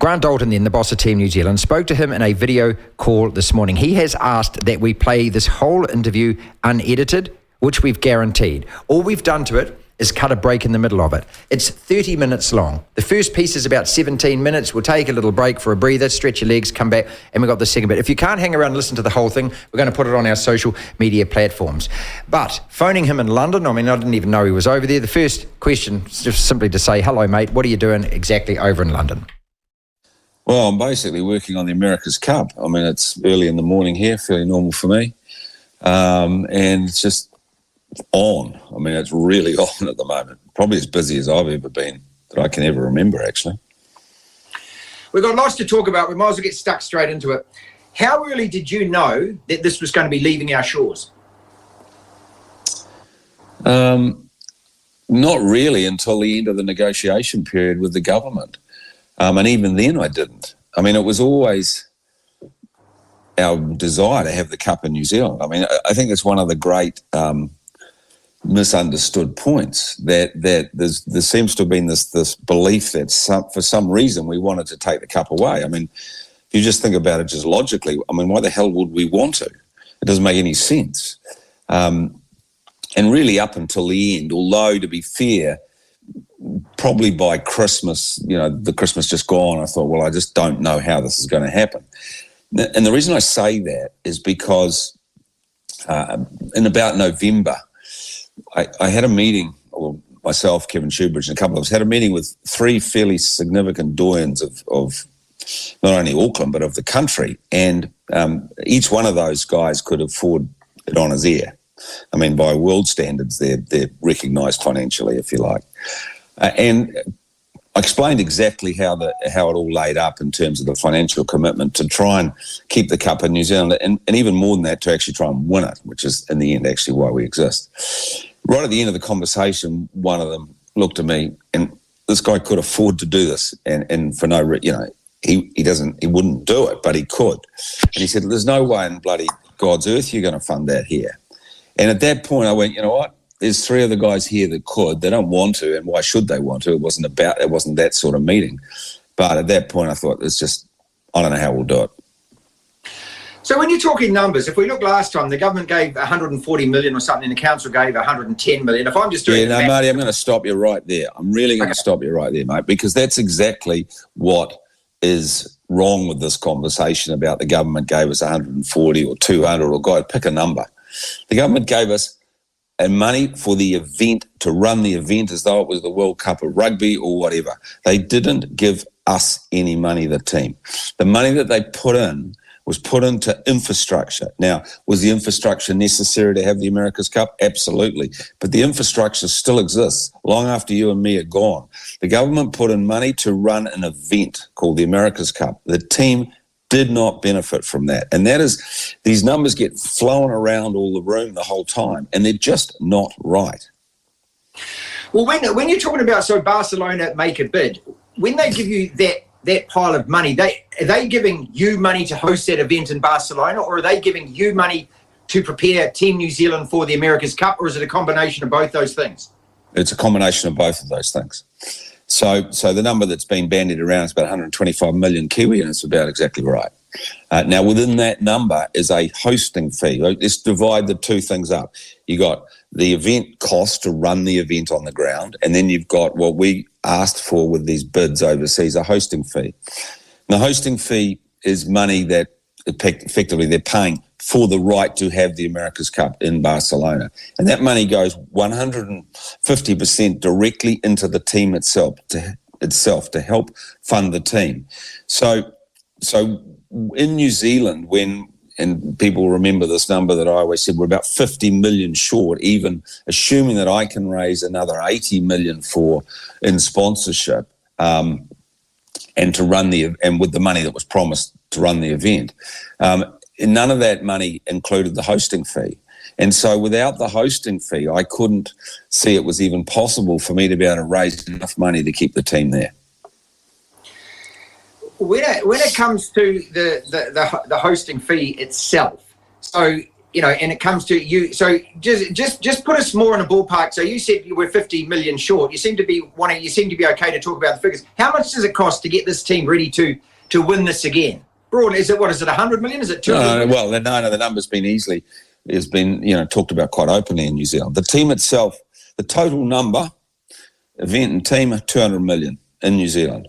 Grant Dalton, then the boss of Team New Zealand, spoke to him in a video call this morning. He has asked that we play this whole interview unedited, which we've guaranteed. All we've done to it is cut a break in the middle of it. It's 30 minutes long. The first piece is about 17 minutes. We'll take a little break for a breather, stretch your legs, come back, and we've got the second bit. If you can't hang around and listen to the whole thing, we're going to put it on our social media platforms. But phoning him in London, I didn't even know he was over there. The first question is just simply to say, hello, mate, what are you doing exactly over in London? Well, I'm basically working on the America's Cup. It's early in the morning here, fairly normal for me. And it's just on. It's really on at the moment. Probably as busy as I've ever been, that I can ever remember, actually. We've got lots to talk about. We might as well get stuck straight into it. How early did you know that this was going to be leaving our shores? Not really until the end of the negotiation period with the government. And even then I didn't. It was always our desire to have the Cup in New Zealand. I think it's one of the great misunderstood points that there seems to have been this belief that for some reason we wanted to take the Cup away. If you just think about it just logically, why the hell would we want to? It doesn't make any sense. And really up until the end, although to be fair, probably by Christmas, the Christmas just gone, I thought, well, I just don't know how this is going to happen. And the reason I say that is because in about November, I had a meeting, or myself, Kevin Shoebridge, and a couple of us had a meeting with three fairly significant doyens of not only Auckland, but of the country. And each one of those guys could afford it on his ear. By world standards, they're recognised financially, if you like. And I explained exactly how it all laid up in terms of the financial commitment to try and keep the Cup in New Zealand, and even more than that, to actually try and win it, which is in the end actually why we exist. Right at the end of the conversation, one of them looked at me, and this guy could afford to do this, and for no reason, he wouldn't do it, but he could. And he said, "There's no way in bloody God's earth you're going to fund that here." And at that point, I went, you know what? There's three of the guys here that could. They don't want to, and why should they want to? It wasn't that sort of meeting. But at that point, I thought, I don't know how we'll do it. So when you're talking numbers, if we look last time, the government gave 140 million or something, and the council gave 110 million. If I'm just doing Marty, I'm going to stop you right there. I'm really going to stop you right there, mate, because that's exactly what is wrong with this conversation about the government gave us 140 or 200 or God, pick a number. The government gave us money for the event, to run the event as though it was the World Cup of Rugby or whatever. They didn't give us any money, the team. The money that they put in was put into infrastructure. Now, was the infrastructure necessary to have the America's Cup? Absolutely. But the infrastructure still exists long after you and me are gone. The government put in money to run an event called the America's Cup. The team did not benefit from that. And that is, these numbers get flown around all the room the whole time, and they're just not right. Well, when you're talking about, so Barcelona make a bid, when they give you that pile of money, are they giving you money to host that event in Barcelona, or are they giving you money to prepare Team New Zealand for the America's Cup, or is it a combination of both those things? It's a combination of both of those things. So the number that's been bandied around is about 125 million Kiwi, and it's about exactly right. Now, within that number is a hosting fee. Let's divide the two things up. You got the event cost to run the event on the ground, and then you've got what we asked for with these bids overseas, a hosting fee. And the hosting fee is money that effectively they're paying for the right to have the America's Cup in Barcelona. And that money goes 150% directly into the team itself to help fund the team. So in New Zealand, and people remember this number that I always said, we're about 50 million short, even assuming that I can raise another 80 million in sponsorship, and with the money that was promised to run the event. None of that money included the hosting fee. And so without the hosting fee, I couldn't see it was even possible for me to be able to raise enough money to keep the team there. When it comes to the hosting fee itself, so and it comes to you. So just put us more in a ballpark. So you said you were 50 million short. You seem to be okay to talk about the figures. How much does it cost to get this team ready to win this again? Broadly, is it 100 million? Is it 200 million? Well, no, the number's been talked about quite openly in New Zealand. The team itself, the total number, event and team, 200 million in New Zealand.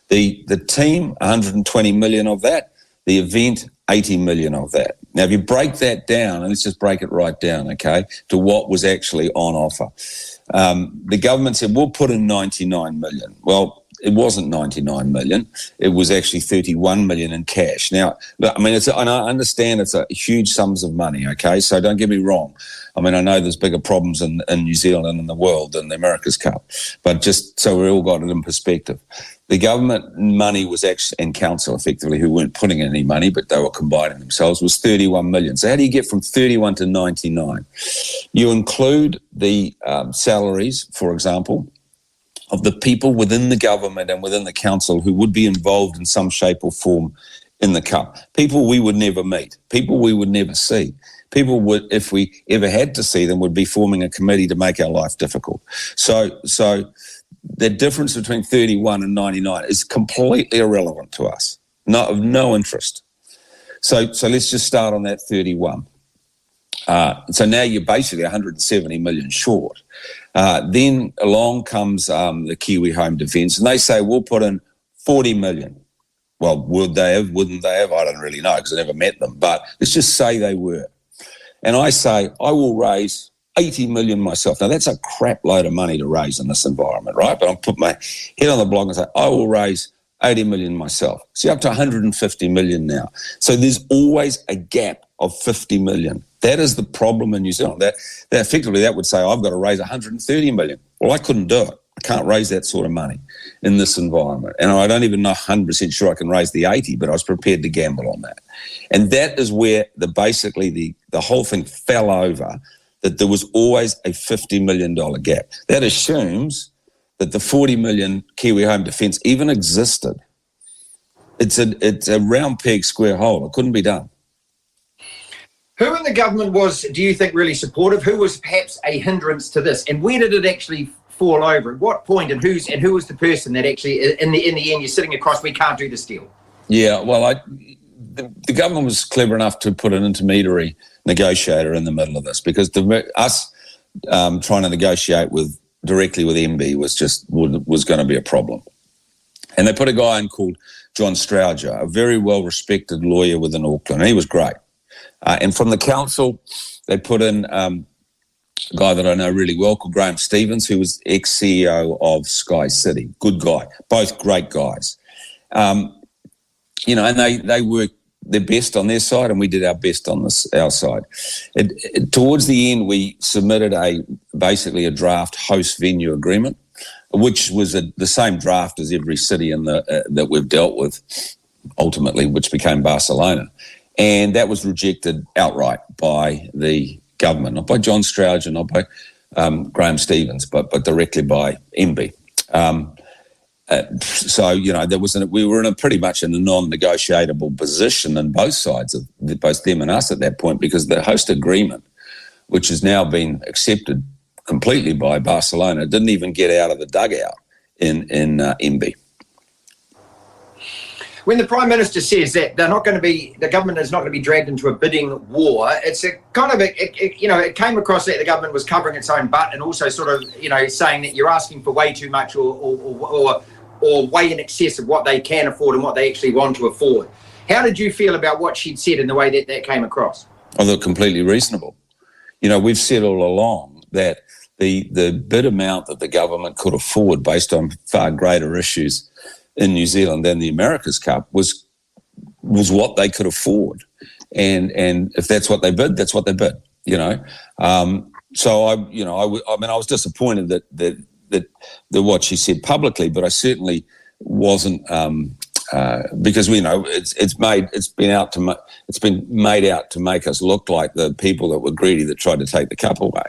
The team, 120 million of that. The event, 80 million of that. Now, if you break that down, and let's just break it right down, okay, to what was actually on offer. The government said, we'll put in 99 million. Well, it wasn't 99 million. It was actually 31 million in cash. Now, I mean, and I understand it's a huge sums of money, okay? So don't get me wrong. I mean, I know there's bigger problems in New Zealand and in the world than the America's Cup, but just so we all got it in perspective. The government money was actually, and council effectively, who weren't putting in any money, but they were combining themselves, was 31 million. So how do you get from 31 to 99? You include the salaries, for example, of the people within the government and within the council who would be involved in some shape or form in the Cup. People we would never meet, people we would never see. People would, if we ever had to see them, would be forming a committee to make our life difficult. So the difference between 31 and 99 is completely irrelevant to us, of no interest. So let's just start on that 31. So now you're basically 170 million short. Then along comes the Kiwi Home Defence, and they say, we'll put in 40 million. Well, would they have, wouldn't they have? I don't really know because I never met them, but let's just say they were. And I say, I will raise 80 million myself. Now, that's a crap load of money to raise in this environment, right? But I'll put my head on the block and say, I will raise 80 million myself. See, up to 150 million now. So there's always a gap of 50 million. That is the problem in New Zealand. That effectively, that would say, I've got to raise 130 million. Well, I couldn't do it. I can't raise that sort of money in this environment. And I don't even know 100% sure I can raise the 80, but I was prepared to gamble on that. And that is where the whole thing fell over, that there was always a $50 million gap. That assumes that the 40 million Kiwi Home Defence even existed. It's a round peg, square hole. It couldn't be done. Who in the government was, do you think, really supportive? Who was perhaps a hindrance to this? And where did it actually fall over? At what point? And who was the person that actually, in the end, you're sitting across, we can't do this deal? Yeah, well, the government was clever enough to put an intermediary negotiator in the middle of this, because us trying to negotiate directly with MB was going to be a problem. And they put a guy in called John Strowger, a very well-respected lawyer within Auckland. And he was great. And from the council, they put in a guy that I know really well called Grant Stevens, who was ex-CEO of Sky City. Good guy. Both great guys. And they worked their best on their side, and we did our best on our side. Towards the end, we submitted basically a draft host venue agreement, which was the same draft as every city that we've dealt with, ultimately, which became Barcelona. And that was rejected outright by the government, not by John Strowger, not by Graham Stevens, but directly by MB. We were in pretty much in a non-negotiable position in both sides of both them and us at that point, because the host agreement, which has now been accepted completely by Barcelona, didn't even get out of the dugout in MB. When the Prime Minister says that the government is not going to be dragged into a bidding war, it's it came across that the government was covering its own butt, and also sort of, saying that you're asking for way too much or way in excess of what they can afford and what they actually want to afford. How did you feel about what she'd said and the way that came across? I thought completely reasonable. We've said all along that the bid amount that the government could afford based on far greater issues in New Zealand than the America's Cup was what they could afford, and if that's what they bid, that's what they bid. So I was disappointed that what she said publicly, but I certainly wasn't because it's been made out to make us look like the people that were greedy that tried to take the cup away.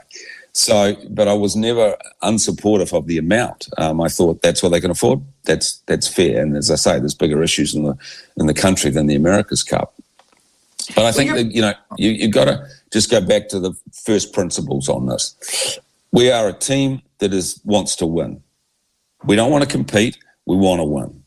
So, but I was never unsupportive of the amount. I thought that's what they can afford. That's fair. And as I say, there's bigger issues in the country than the America's Cup. But I think that, you've got to just go back to the first principles on this. We are a team that wants to win. We don't want to compete. We want to win.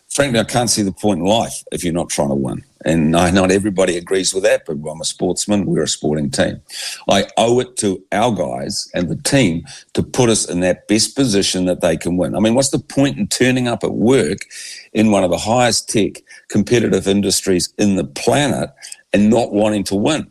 Frankly, I can't see the point in life if you're not trying to win. And not everybody agrees with that, but I'm a sportsman. We're a sporting team. I owe it to our guys and the team to put us in that best position that they can win. I mean, what's the point in turning up at work in one of the highest tech competitive industries in the planet and not wanting to win?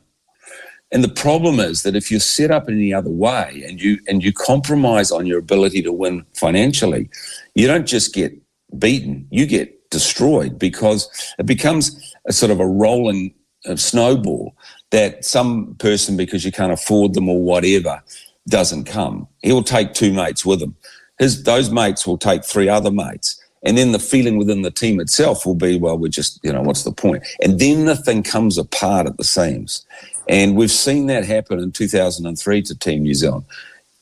And the problem is that if you're set up in any other way and you compromise on your ability to win financially, you don't just get beaten, you get destroyed, because it becomes a sort of a rolling snowball that some person, because you can't afford them or whatever, doesn't come. He'll take 2 mates with him. Those mates will take 3 other mates. And then the feeling within the team itself will be, well, we're just, what's the point? And then the thing comes apart at the seams. And we've seen that happen in 2003 to Team New Zealand.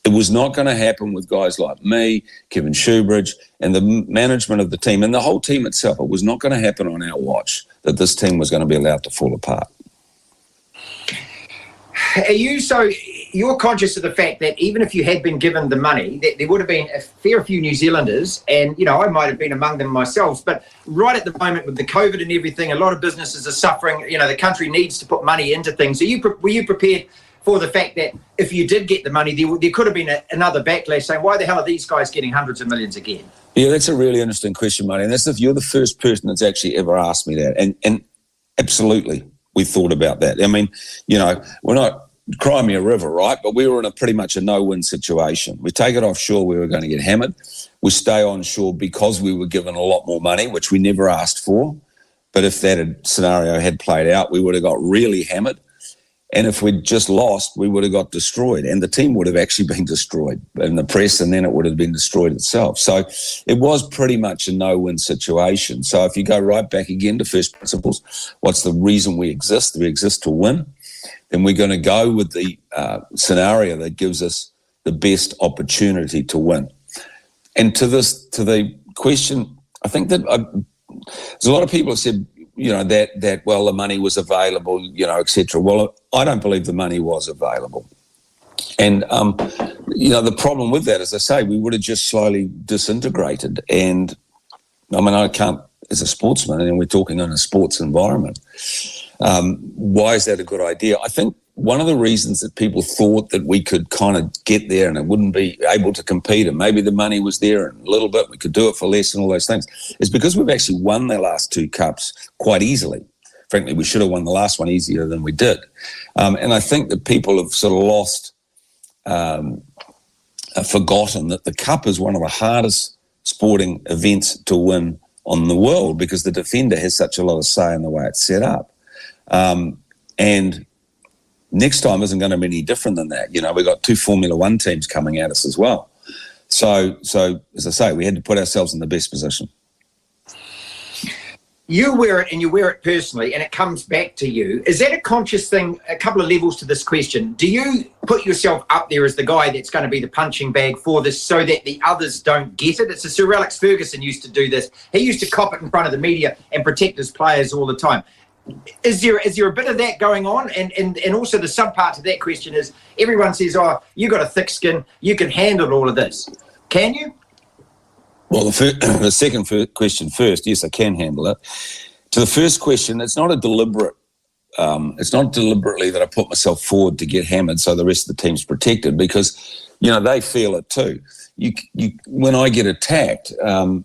It was not going to happen with guys like me, Kevin Shoebridge, and the management of the team and the whole team itself. It was not going to happen on our watch that this team was going to be allowed to fall apart. You're conscious of the fact that even if you had been given the money, that there would have been a fair few New Zealanders, and I might have been among them myself, but right at the moment with the COVID and everything, a lot of businesses are suffering. The country needs to put money into things. Were you prepared for the fact that if you did get the money, there could have been another backlash saying, why the hell are these guys getting hundreds of millions again? Yeah, that's a really interesting question, Marty. And you're the first person that's actually ever asked me that. And absolutely, we thought about that. I mean, we're not Crimea River, right? But we were in pretty much a no-win situation. We take it offshore, we were going to get hammered. We stay on shore because we were given a lot more money, which we never asked for. But if that scenario had played out, we would have got really hammered. And if we'd just lost, we would have got destroyed. And the team would have actually been destroyed in the press, and then it would have been destroyed itself. So it was pretty much a no-win situation. So if you go right back again to first principles, what's the reason we exist? We exist to win. Then we're going to go with the scenario that gives us the best opportunity to win. And to the question, I think that there's a lot of people have said, that well, the money was available, etc. Well, I don't believe the money was available. And, the problem with that, as I say, we would have just slowly disintegrated. And, I can't, as a sportsman, and we're talking in a sports environment, why is that a good idea? I think one of the reasons that people thought that we could kind of get there and it wouldn't be able to compete, and maybe the money was there and a little bit, we could do it for less and all those things, is because we've actually won the last 2 cups quite easily. Frankly, we should have won the last one easier than we did. And I think that people have sort of lost, forgotten that the cup is one of the hardest sporting events to win on the world, because the defender has such a lot of say in the way it's set up. And next time isn't going to be any different than that. We've got 2 Formula One teams coming at us as well. So as I say, we had to put ourselves in the best position. You wear it, and you wear it personally, and it comes back to you. Is that a conscious thing? A couple of levels to this question. Do you put yourself up there as the guy that's going to be the punching bag for this so that the others don't get it? It's a Sir Alex Ferguson used to do this. He used to cop it in front of the media and protect his players all the time. Is there a bit of that going on? And also the subpart to that question is, everyone says, oh, you got a thick skin, you can handle all of this. Can you? Well, the second question first, yes, I can handle it. To the first question, it's not deliberately that I put myself forward to get hammered so the rest of the team's protected, because, they feel it too. When I get attacked,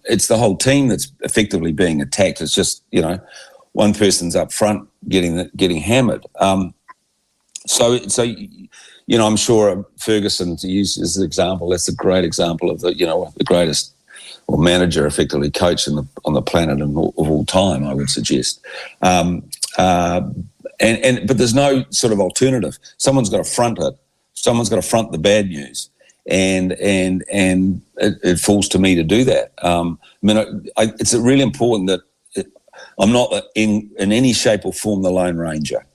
it's the whole team that's effectively being attacked. It's just, one person's up front getting hammered. So I'm sure Ferguson, to use as an example, that's a great example of the greatest manager, effectively coach on the planet of all time, I would suggest. But there's no sort of alternative. Someone's got to front it. Someone's got to front the bad news, and it falls to me to do that. It's really important that I'm not in any shape or form the Lone Ranger.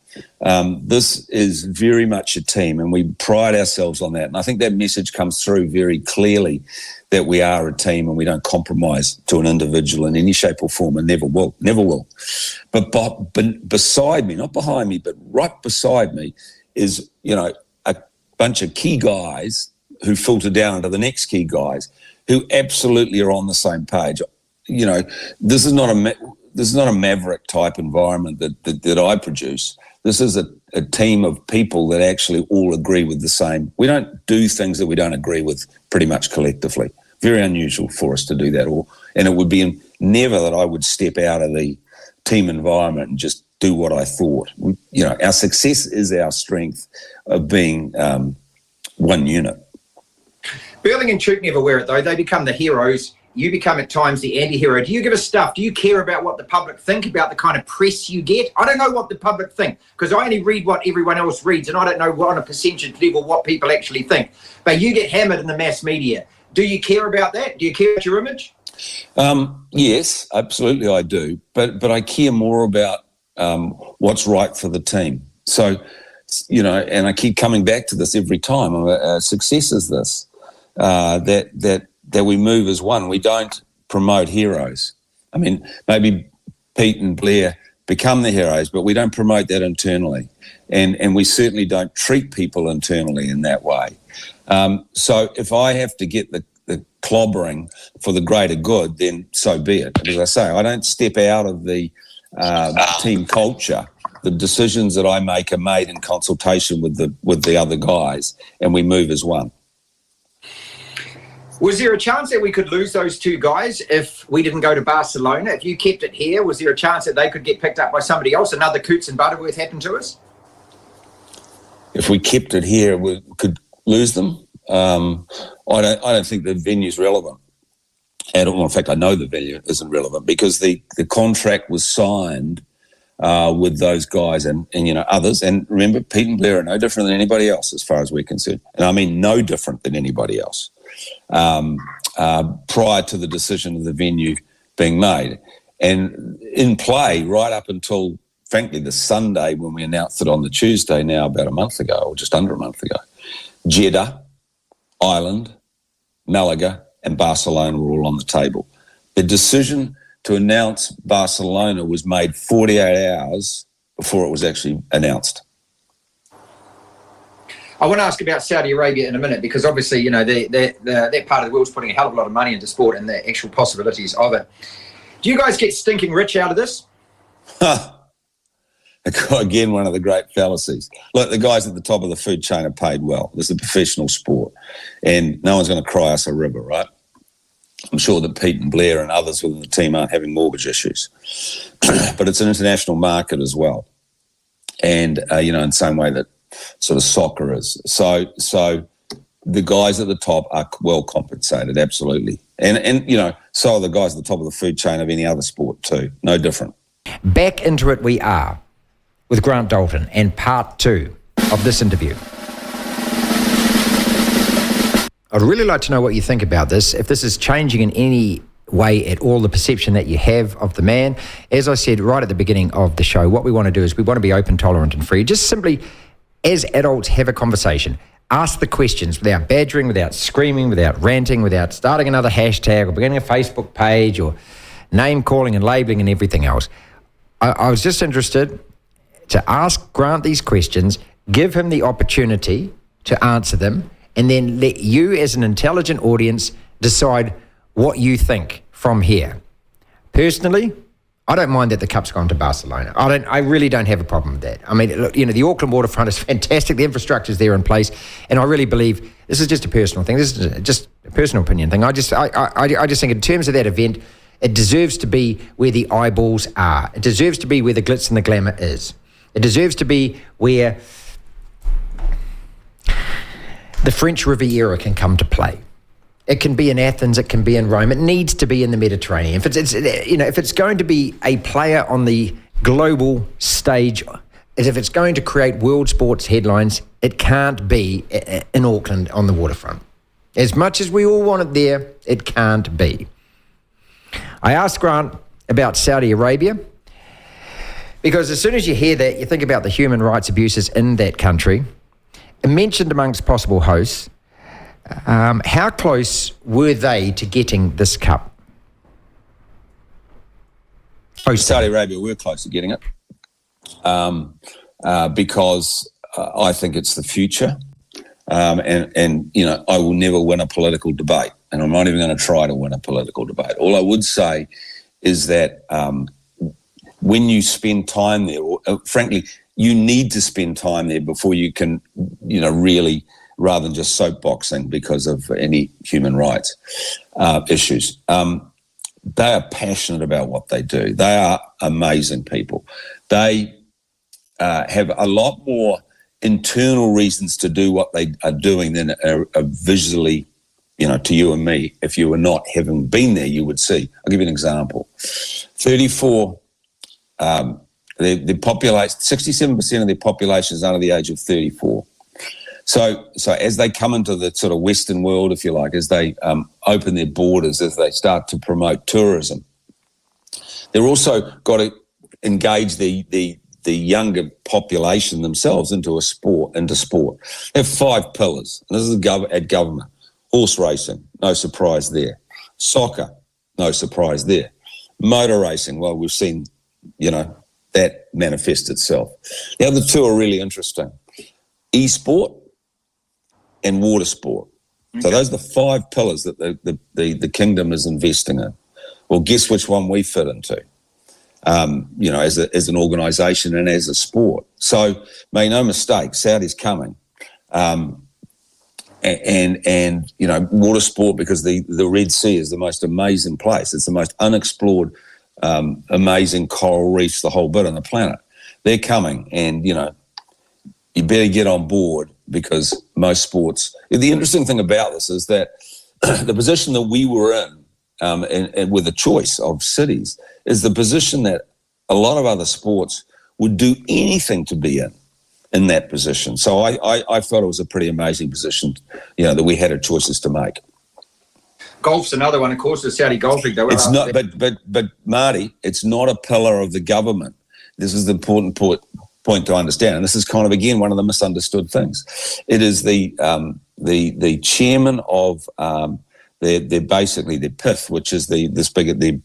This is very much a team, and we pride ourselves on that. And I think that message comes through very clearly, that we are a team and we don't compromise to an individual in any shape or form, and never will. But beside me, not behind me, but right beside me is, a bunch of key guys who filter down to the next key guys who absolutely are on the same page. This is not a maverick type environment that I produce. This is a team of people that actually all agree with the same. We don't do things that we don't agree with pretty much collectively. Very unusual for us to do that all. And it would be never that I would step out of the team environment and just do what I thought. Our success is our strength of being one unit. Burling and Chook never wear it, though. They become the heroes. You become at times the anti-hero. Do you give a stuff? Do you care about what the public think, about the kind of press you get? I don't know what the public think, because I only read what everyone else reads, and I don't know on a percentage level what people actually think. But you get hammered in the mass media. Do you care about that? Do you care about your image? Yes, absolutely I do. But I care more about what's right for the team. So, and I keep coming back to this every time. Success is this, that we move as one. We don't promote heroes. I mean, maybe Pete and Blair become the heroes, but we don't promote that internally. And we certainly don't treat people internally in that way. So if I have to get the clobbering for the greater good, then so be it. But as I say, I don't step out of the team culture. The decisions that I make are made in consultation with the other guys, and we move as one. Was there a chance that we could lose those two guys if we didn't go to Barcelona? If you kept it here, was there a chance that they could get picked up by somebody else? Another Coots and Butterworth happened to us? If we kept it here, we could lose them. I don't think the venue's relevant at all. In fact, I know the venue isn't relevant because the contract was signed with those guys and others. And remember, Pete and Blair are no different than anybody else as far as we're concerned. And I mean no different than anybody else prior to the decision of the venue being made. And in play right up until, frankly, the Sunday when we announced it on the Tuesday now about a month ago, or just under a month ago, Jeddah, Ireland, Malaga and Barcelona were all on the table. The decision to announce Barcelona was made 48 hours before it was actually announced. I want to ask about Saudi Arabia in a minute, because obviously, that part of the world's putting a hell of a lot of money into sport and the actual possibilities of it. Do you guys get stinking rich out of this? Again, one of the great fallacies. Look, the guys at the top of the food chain are paid well. This is a professional sport, and no one's going to cry us a river, right? I'm sure that Pete and Blair and others within the team aren't having mortgage issues. But it's an international market as well. And, in the same way that sort of soccer is. So the guys at the top are well compensated, absolutely. And so are the guys at the top of the food chain of any other sport too. No different. Back into it we are with Grant Dalton and part 2 of this interview. I'd really like to know what you think about this, if this is changing in any way at all the perception that you have of the man. As I said right at the beginning of the show, what we want to do is we want to be open, tolerant and free. Just simply, as adults, have a conversation. Ask the questions without badgering, without screaming, without ranting, without starting another hashtag or beginning a Facebook page or name calling and labelling and everything else. I was just interested to ask Grant these questions, give him the opportunity to answer them, and then let you as an intelligent audience decide what you think from here. Personally, I don't mind that the cup's gone to Barcelona. I really don't have a problem with that. I mean, look, the Auckland waterfront is fantastic. The infrastructure's there in place, and I really believe this is just a personal thing. This is just a personal opinion thing. I just think in terms of that event, it deserves to be where the eyeballs are. It deserves to be where the glitz and the glamour is. It deserves to be where the French Riviera can come to play. It can be in Athens, it can be in Rome. It needs to be in the Mediterranean. If it's going to be a player on the global stage, if it's going to create world sports headlines, it can't be in Auckland on the waterfront. As much as we all want it there, it can't be. I asked Grant about Saudi Arabia. Because as soon as you hear that, you think about the human rights abuses in that country. Mentioned amongst possible hosts, how close were they to getting this cup? Saudi Arabia were close to getting it because I think it's the future. And you know, I will never win a political debate, and I'm not even going to try to win a political debate. All I would say is that when you spend time there, or frankly, you need to spend time there before you can, you know, really, rather than just soapboxing because of any human rights issues. They are passionate about what they do. They are amazing people. They have a lot more internal reasons to do what they are doing than are visually, you know, to you and me. If you were not having been there, you would see. I'll give you an example. 34, the population, 67% of their population is under the age of 34. So as they come into the sort of Western world, if you like, as they open their borders, as they start to promote tourism, they're also got to engage the younger population themselves into sport. They have 5 pillars. And this is at government. Horse racing, no surprise there. Soccer, no surprise there. Motor racing, well, we've seen, you know, that manifest itself. The other 2 are really interesting. E-sport and water sport. Okay. So those are the 5 pillars that the kingdom is investing in. Well, guess which one we fit into? You know, as an organisation and as a sport. So make no mistake, Saudi's coming. And you know, water sport, because the Red Sea is the most amazing place. It's the most unexplored, amazing coral reefs, the whole bit on the planet. They're coming, and, you know, you better get on board, because most sports... The interesting thing about this is that the position that we were in, and with a choice of cities, is the position that a lot of other sports would do anything to be in that position. So I felt it was a pretty amazing position, you know, that we had choices to make. Golf's another one, of course, the Saudi Golf League. It's not, but Marty, it's not a pillar of the government. This is the important point to understand, and this is kind of, again, one of the misunderstood things. It is the chairman of they're basically the PIF, which is the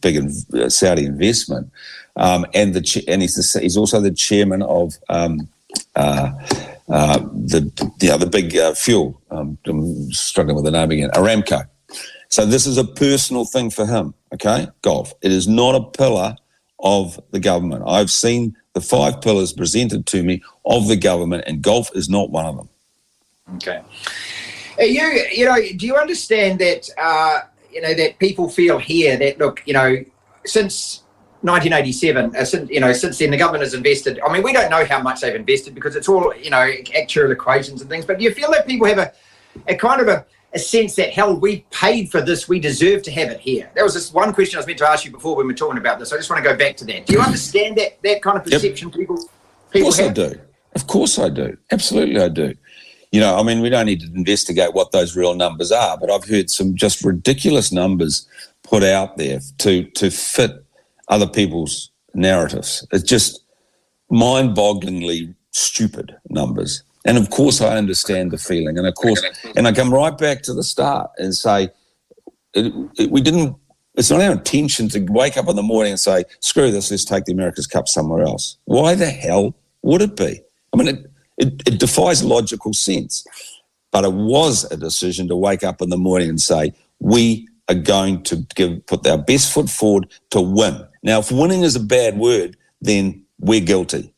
big Saudi investment, and he's also the chairman of the big fuel. I'm struggling with the name again, Aramco. So this is a personal thing for him. Okay, golf. It is not a pillar of the government. I've seen the 5 pillars presented to me of the government, and golf is not one of them. Okay. You know, do you understand that, you know, that people feel here that, look, you know, since 1987, since then the government has invested. I mean, we don't know how much they've invested because it's all, you know, actual equations and things, but do you feel that people have a kind of a sense that, hell, we paid for this, we deserve to have it here? That was this one question I was meant to ask you before when we were talking about this. I just want to go back to that. Do you understand that kind of perception people have? Of course I do. Of course I do. Absolutely I do. You know, I mean, we don't need to investigate what those real numbers are, but I've heard some just ridiculous numbers put out there to fit other people's narratives. It's just mind-bogglingly stupid numbers. And of course I understand the feeling. And of course, and I come right back to the start and say, it's not our intention to wake up in the morning and say, screw this, let's take the America's Cup somewhere else. Why the hell would it be? I mean, it defies logical sense. But it was a decision to wake up in the morning and say, we are going to put our best foot forward to win. Now, if winning is a bad word, then we're guilty.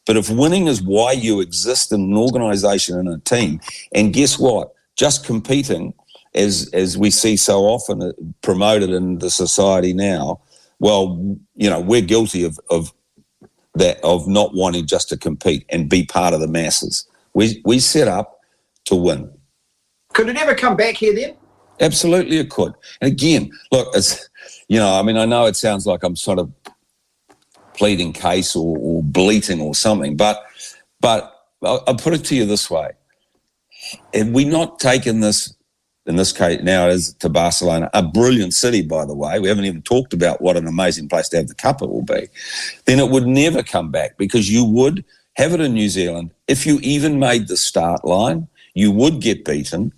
But if winning is why you exist in an organisation and a team, and guess what? Just competing, as we see so often promoted in the society now, well, you know, we're guilty of that, of not wanting just to compete and be part of the masses. We set up to win. Could it ever come back here then? Absolutely it could. And again, look, it's, you know, I mean, I know it sounds like I'm sort of pleading case or bleating or something, but I'll put it to you this way. Had we not taken this in this case now it is to Barcelona, a brilliant city, by the way. We haven't even talked about what an amazing place to have the cup it will be. Then it would never come back, because you would have it in New Zealand. If you even made the start line, you would get beaten,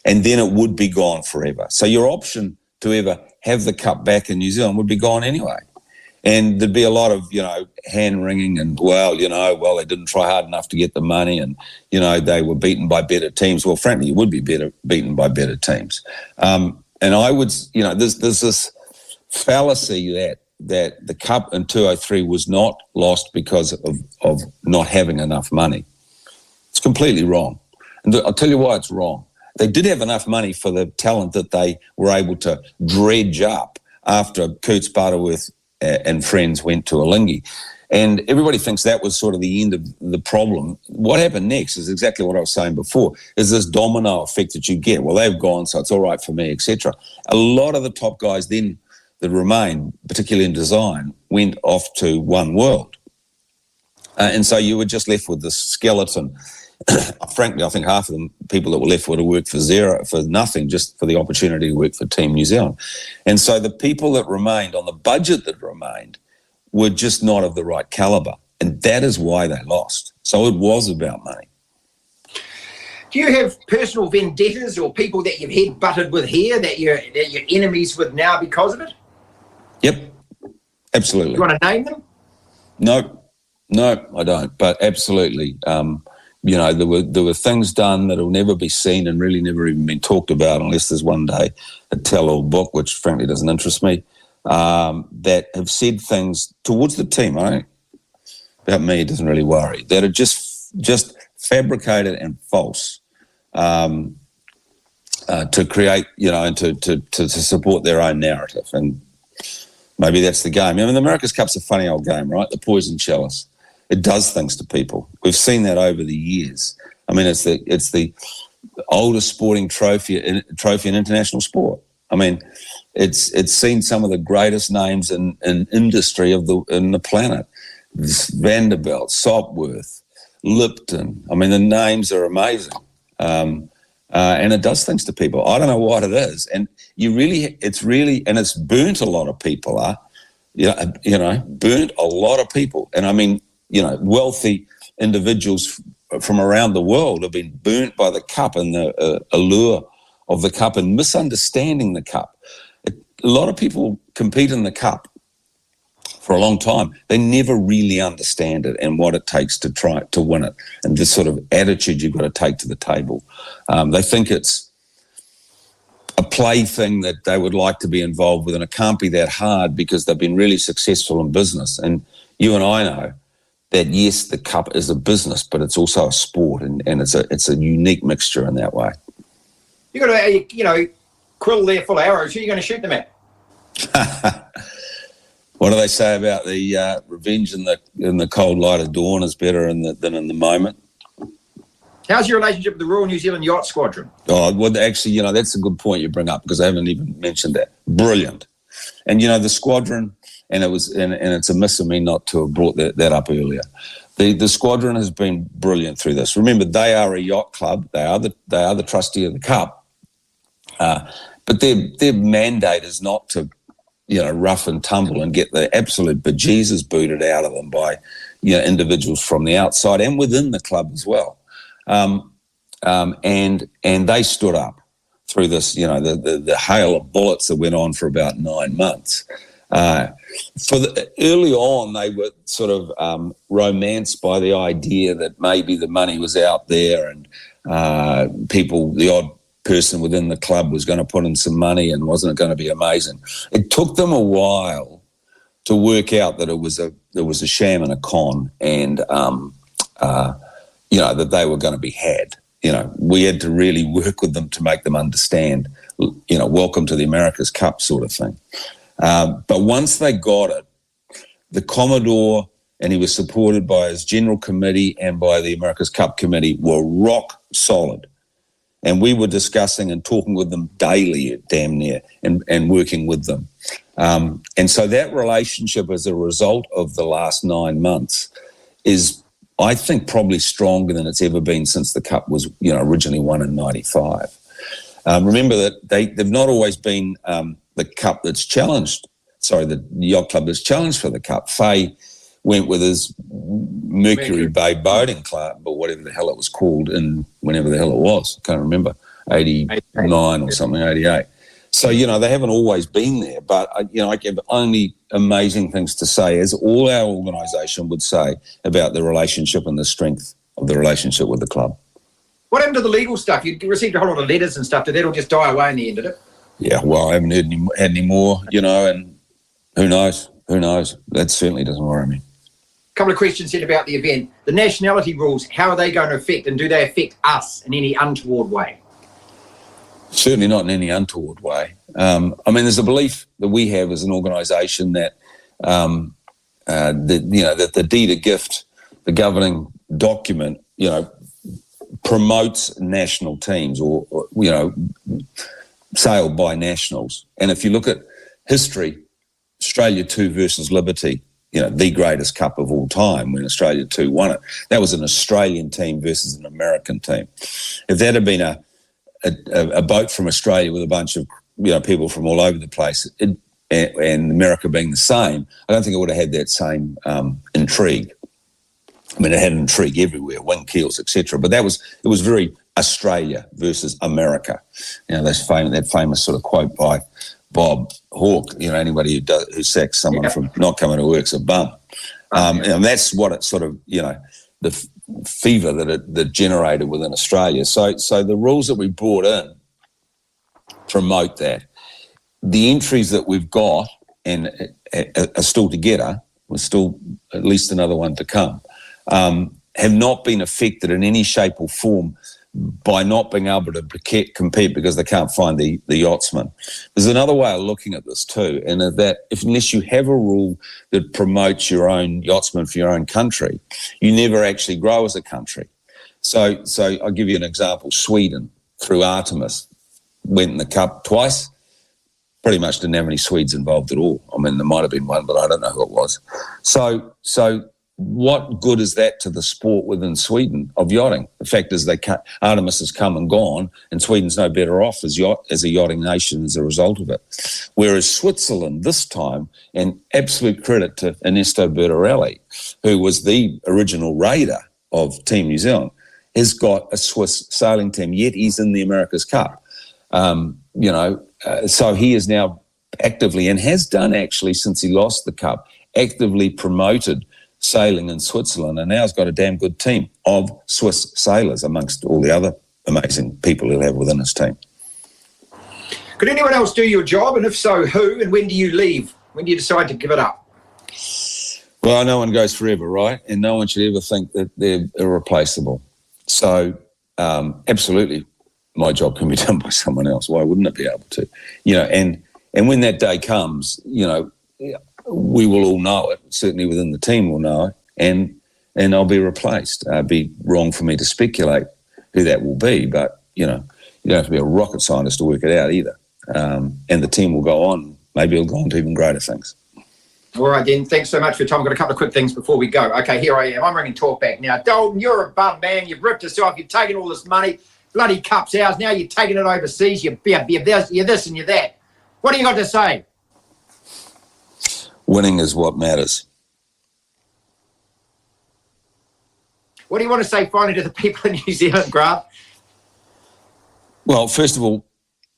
and then it would be gone forever. So your option to ever have the cup back in New Zealand would be gone anyway. And there'd be a lot of, hand-wringing and, they didn't try hard enough to get the money, and, they were beaten by better teams. Well, frankly, you would be beaten by better teams. And I would, there's this fallacy that the cup in 2003 was not lost because of not having enough money. It's completely wrong. And I'll tell you why it's wrong. They did have enough money for the talent that they were able to dredge up after Coots Butterworth and friends went to Alinghi. And everybody thinks that was sort of the end of the problem. What happened next is exactly what I was saying before, is this domino effect that you get. Well, they've gone, so it's all right for me, etc. A lot of the top guys then that remained, particularly in design, went off to One World. And so you were just left with this skeleton. Frankly, I think half of them people that were left would have worked for nothing, just for the opportunity to work for Team New Zealand. And so the people that remained on the budget that remained were just not of the right calibre, and that is why they lost. So it was about money. Do you have personal vendettas or people that you've head-butted with here that you're enemies with now because of it? Yep, absolutely. You want to name them? No, I don't. But absolutely, there were things done that will never be seen and really never even been talked about, unless there's one day a tell-all book, which frankly doesn't interest me, that have said things towards the team. About me, it doesn't really worry. That are just fabricated and false to create, and to support their own narrative. And maybe that's the game. I mean, the America's Cup's a funny old game, right? The poison chalice. It does things to people. We've seen that over the years. I mean, it's the oldest sporting trophy in international sport. I mean, it's seen some of the greatest names in industry in the planet. Vanderbilt, Sopworth, Lipton. I mean, the names are amazing. And it does things to people. I don't know what it is. And it's burnt a lot of people, burnt a lot of people. And I mean, wealthy individuals from around the world have been burnt by the cup and the allure of the cup and misunderstanding the cup. A lot of people compete in the cup for a long time. They never really understand it and what it takes to try to win it, and this sort of attitude you've got to take to the table. They think it's a play thing that they would like to be involved with, and it can't be that hard because they've been really successful in business. And you and I know that, yes, the cup is a business, but it's also a sport, and it's a unique mixture in that way. You got a quill there full of arrows. Who are you going to shoot them at? What do they say about the revenge in the cold light of dawn is better than in the moment? How's your relationship with the Royal New Zealand Yacht Squadron? Oh, well, actually, that's a good point you bring up, because I haven't even mentioned that. Brilliant. And, the squadron, and it's a miss of me not to have brought that up earlier. The squadron has been brilliant through this. Remember, they are a yacht club. They are the trustee of the cup. But their mandate is not to, rough and tumble and get the absolute bejesus booted out of them by, individuals from the outside and within the club as well. And they stood up through this, the hail of bullets that went on for about 9 months. Early on, they were sort of romanced by the idea that maybe the money was out there and the odd person within the club was going to put in some money, and wasn't it going to be amazing? It took them a while to work out that it was a sham and a con, and that they were going to be had. We had to really work with them to make them understand, welcome to the America's Cup sort of thing. But once they got it, the Commodore, and he was supported by his General Committee and by the America's Cup Committee, were rock solid. And we were discussing and talking with them daily, damn near, and working with them. And so that relationship, as a result of the last 9 months, is, I think, probably stronger than it's ever been since the Cup was, originally won in 95. Remember that they've not always been the cup that's challenged. Sorry, the yacht club that's challenged for the cup. Faye went with his Mercury Bay Boating Club, but whatever the hell it was called, and whenever the hell it was, I can't remember, 89 or something, 88. So, they haven't always been there, but, I have only amazing things to say, as all our organisation would say, about the relationship and the strength of the relationship with the club. What happened to the legal stuff? You received a whole lot of letters and stuff. Did that all just die away in the end, did it? Yeah, well, I haven't had any more, and who knows? Who knows? That certainly doesn't worry me. A couple of questions here about the event. The nationality rules, how are they going to affect, and do they affect us in any untoward way? Certainly not in any untoward way. There's a belief that we have as an organisation that, that the deed of gift, the governing document, promotes national teams or sailed by nationals. And if you look at history, Australia 2 versus Liberty, the greatest cup of all time when Australia 2 won it, that was an Australian team versus an American team. If that had been a boat from Australia with a bunch of people from all over the place, and America being the same, I don't think it would have had that same intrigue. It had intrigue everywhere, wing keels, etc. But it was very Australia versus America. That famous sort of quote by Bob Hawke. Anybody who sacks someone from not coming to work's a bum. And that's what it sort of the fever that generated within Australia. So the rules that we brought in promote that. The entries that we've got and are still together, we're still at least another one to come, have not been affected in any shape or form by not being able to compete because they can't find the yachtsman. There's another way of looking at this too, and that unless you have a rule that promotes your own yachtsman for your own country, you never actually grow as a country. So I'll give you an example. Sweden, through Artemis, went in the cup twice, pretty much didn't have any Swedes involved at all. There might have been one, but I don't know who it was. So what good is that to the sport within Sweden of yachting? The fact is Artemis has come and gone, and Sweden's no better off as a yachting nation as a result of it. Whereas Switzerland this time, and absolute credit to Ernesto Bertarelli, who was the original raider of Team New Zealand, has got a Swiss sailing team, yet he's in the America's Cup. So he is now actively, and has done actually since he lost the cup, actively promoted sailing in Switzerland, and now he's got a damn good team of Swiss sailors amongst all the other amazing people he'll have within his team. Could anyone else do your job, and if so, who, and when do you leave? When do you decide to give it up? Well, no one goes forever, right? And no one should ever think that they're irreplaceable. So absolutely my job can be done by someone else. Why wouldn't it be able to? And when that day comes, we will all know it. Certainly within the team will know it, and I'll be replaced. It'd be wrong for me to speculate who that will be, but you don't have to be a rocket scientist to work it out either. And the team will go on. Maybe it'll go on to even greater things. All right, then. Thanks so much for your time. I've got a couple of quick things before we go. Okay, here I am. I'm ringing talk back now. Dalton, you're a bum man. You've ripped us off. You've taken all this money. Bloody cup's ours. Now you're taking it overseas. You're this and you're that. What do you got to say? Winning is what matters. What do you want to say finally to the people in New Zealand, Grant? Well, first of all,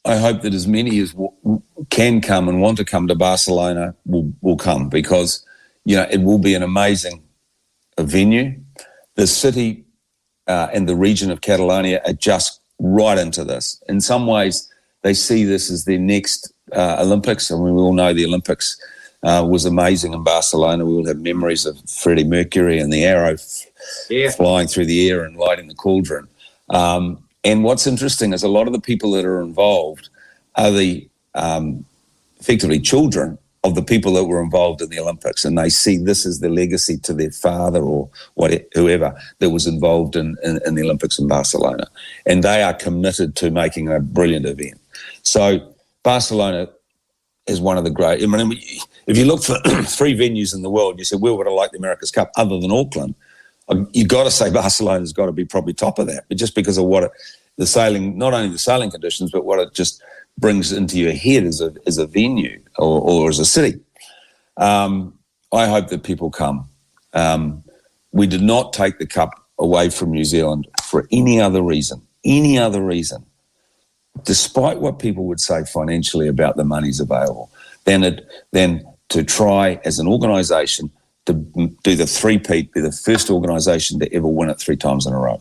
I hope that as many as can come and want to come to Barcelona will come, because it will be an amazing venue. The city and the region of Catalonia are just right into this. In some ways, they see this as their next Olympics, and we all know the Olympics was amazing in Barcelona. We all have memories of Freddie Mercury and the arrow flying through the air and lighting the cauldron. And what's interesting is a lot of the people that are involved are the effectively children of the people that were involved in the Olympics, and they see this as the legacy to their father or whoever that was involved in the Olympics in Barcelona. And they are committed to making a brilliant event. So Barcelona is one of the great... if you look for three venues in the world, you say, where would I like the America's Cup other than Auckland? You got to say Barcelona's got to be probably top of that, but just because of what the sailing, not only the sailing conditions, but what it just brings into your head as a venue or as a city. I hope that people come. We did not take the cup away from New Zealand for any other reason, despite what people would say financially about the monies available, than to try as an organisation to do the three-peat, be the first organisation to ever win it 3 times in a row.